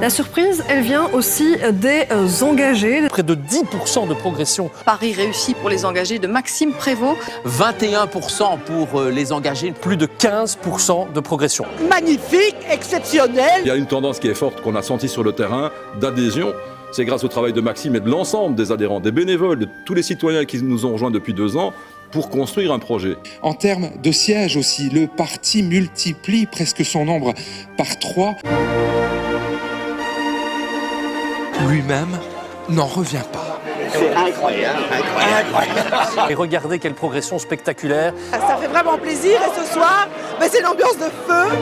La surprise, elle vient aussi des engagés. Près de 10% de progression. Paris réussi pour les engagés de Maxime Prévost. 21% pour les engagés, plus de 15% de progression. Magnifique, exceptionnel. Il y a une tendance qui est forte qu'on a sentie sur le terrain d'adhésion. C'est grâce au travail de Maxime et de l'ensemble des adhérents, des bénévoles, de tous les citoyens qui nous ont rejoints depuis 2 ans pour construire un projet. En termes de sièges aussi, le parti multiplie presque son nombre par 3. Lui-même n'en revient pas. C'est incroyable, incroyable. Et regardez quelle progression spectaculaire. Ça fait vraiment plaisir et ce soir, c'est l'ambiance de feu.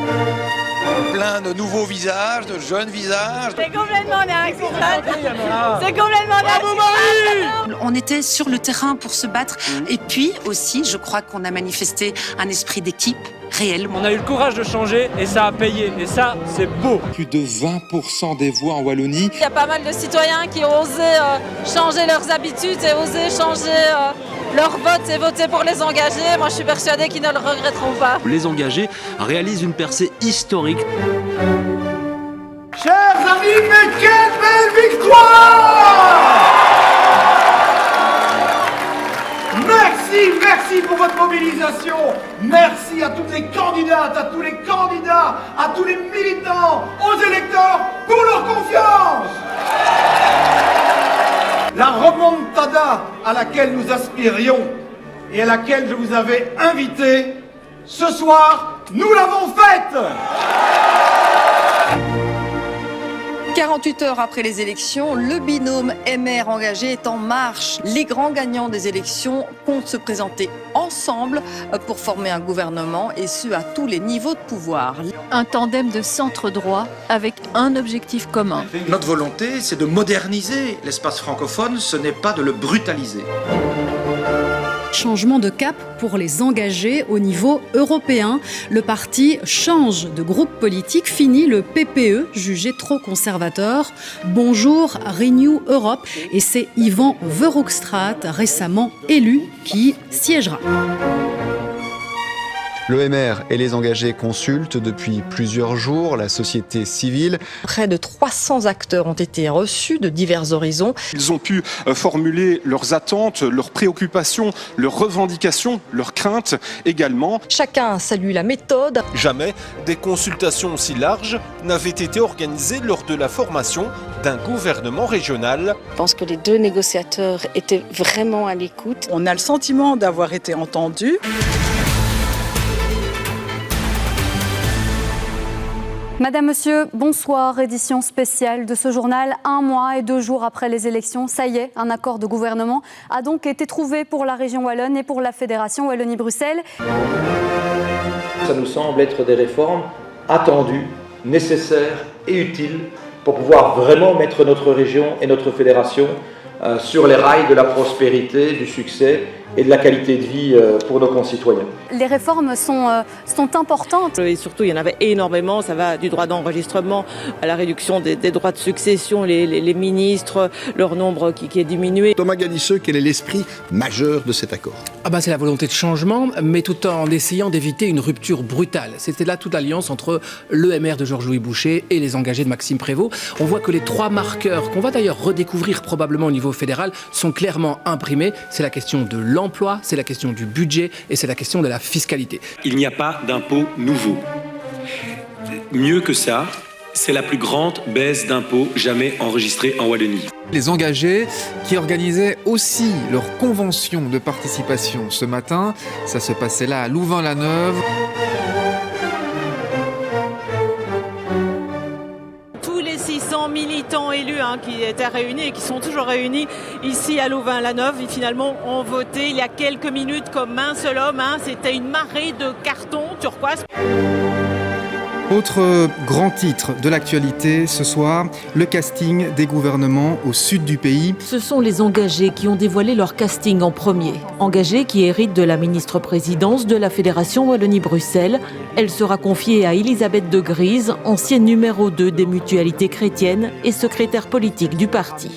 Plein de nouveaux visages, de jeunes visages. C'est complètement dingue, c'est complètement dingue. On était sur le terrain pour se battre et puis aussi, je crois qu'on a manifesté un esprit d'équipe réel. On a eu le courage de changer et ça a payé et ça, c'est beau. Plus de 20% des voix en Wallonie. Il y a pas mal de citoyens qui ont osé changer leurs habitudes et osé changer leur vote et voter pour les engagés. Moi, je suis persuadée qu'ils ne le regretteront pas. Les engagés réalisent une percée historique. Chers amis, mais quelle belle victoire! Merci pour votre mobilisation. Merci à toutes les candidates, à tous les candidats, à tous les militants, aux électeurs pour leur confiance. La remontada à laquelle nous aspirions et à laquelle je vous avais invité, ce soir, nous l'avons faite. 48 heures après les élections, le binôme MR engagé est en marche. Les grands gagnants des élections comptent se présenter ensemble pour former un gouvernement et ce à tous les niveaux de pouvoir. Un tandem de centre droit avec un objectif commun. Notre volonté, c'est de moderniser l'espace francophone, ce n'est pas de le brutaliser. Changement de cap pour les engagés au niveau européen. Le parti change de groupe politique, fini le PPE, jugé trop conservateur. Bonjour Renew Europe. Et c'est Yvan Verhoekstraat, récemment élu, qui siégera. Le MR et les engagés consultent depuis plusieurs jours la société civile. Près de 300 acteurs ont été reçus de divers horizons. Ils ont pu formuler leurs attentes, leurs préoccupations, leurs revendications, leurs craintes également. Chacun salue la méthode. Jamais des consultations aussi larges n'avaient été organisées lors de la formation d'un gouvernement régional. Je pense que les deux négociateurs étaient vraiment à l'écoute. On a le sentiment d'avoir été entendus. Madame, Monsieur, bonsoir. Édition spéciale de ce journal. 1 mois et 2 jours après les élections, ça y est, un accord de gouvernement a donc été trouvé pour la région wallonne et pour la Fédération Wallonie-Bruxelles. Ça nous semble être des réformes attendues, nécessaires et utiles pour pouvoir vraiment mettre notre région et notre fédération sur les rails de la prospérité, du succès et de la qualité de vie pour nos concitoyens. Les réformes sont importantes. Et surtout, il y en avait énormément. Ça va du droit d'enregistrement à la réduction des droits de succession, les ministres, leur nombre qui est diminué. Thomas Galisseux, quel est l'esprit majeur de cet accord ? C'est la volonté de changement, mais tout en essayant d'éviter une rupture brutale. C'était là toute l'alliance entre le MR de Georges-Louis Boucher et les engagés de Maxime Prévost. On voit que les 3 marqueurs, qu'on va d'ailleurs redécouvrir probablement au niveau fédéral, sont clairement imprimés. C'est la question de l'emploi, c'est la question du budget et c'est la question de la fiscalité. Il n'y a pas d'impôt nouveau. Mieux que ça, c'est la plus grande baisse d'impôts jamais enregistrée en Wallonie. Les engagés qui organisaient aussi leur convention de participation ce matin, ça se passait là à Louvain-la-Neuve. Tous les 600 militants élus qui étaient réunis et qui sont toujours réunis ici à Louvain-la-Neuve, et finalement ont voté il y a quelques minutes comme un seul homme. C'était une marée de cartons turquoise. Autre grand titre de l'actualité ce soir, le casting des gouvernements au sud du pays. Ce sont les engagés qui ont dévoilé leur casting en premier. Engagés qui héritent de la ministre-présidence de la Fédération Wallonie-Bruxelles. Elle sera confiée à Elisabeth de Grise, ancienne numéro 2 des Mutualités chrétiennes et secrétaire politique du parti.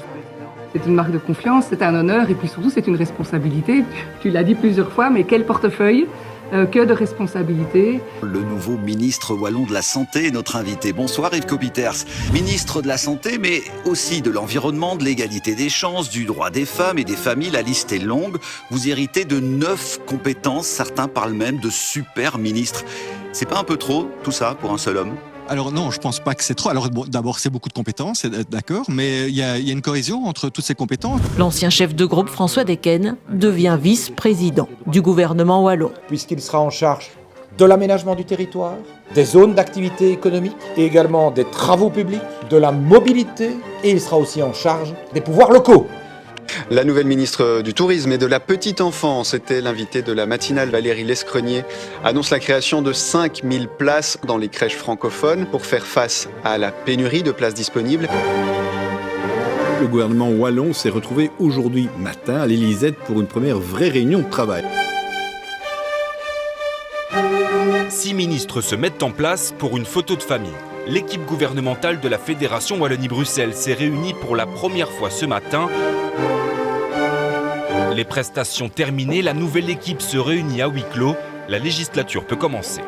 C'est une marque de confiance, c'est un honneur et puis surtout c'est une responsabilité. Tu l'as dit plusieurs fois, mais quel portefeuille, que de responsabilités. Le nouveau ministre wallon de la Santé est notre invité. Bonsoir Yves Copiters, ministre de la Santé, mais aussi de l'environnement, de l'égalité des chances, du droit des femmes et des familles. La liste est longue. Vous héritez de 9 compétences. Certains parlent même de super ministres. C'est pas un peu trop, tout ça, pour un seul homme ? Alors non, je pense pas que c'est trop. Alors bon, d'abord, c'est beaucoup de compétences, d'accord, mais il y a une cohésion entre toutes ces compétences. L'ancien chef de groupe François Decken devient vice-président du gouvernement wallon. Puisqu'il sera en charge de l'aménagement du territoire, des zones d'activité économique et également des travaux publics, de la mobilité, et il sera aussi en charge des pouvoirs locaux. La nouvelle ministre du Tourisme et de la Petite Enfance était l'invitée de la matinale. Valérie Lescrenier annonce la création de 5000 places dans les crèches francophones pour faire face à la pénurie de places disponibles. Le gouvernement wallon s'est retrouvé aujourd'hui matin à l'Élysée pour une première vraie réunion de travail. 6 ministres se mettent en place pour une photo de famille. L'équipe gouvernementale de la Fédération Wallonie-Bruxelles s'est réunie pour la première fois ce matin. Les prestations terminées, la nouvelle équipe se réunit à huis clos. La législature peut commencer.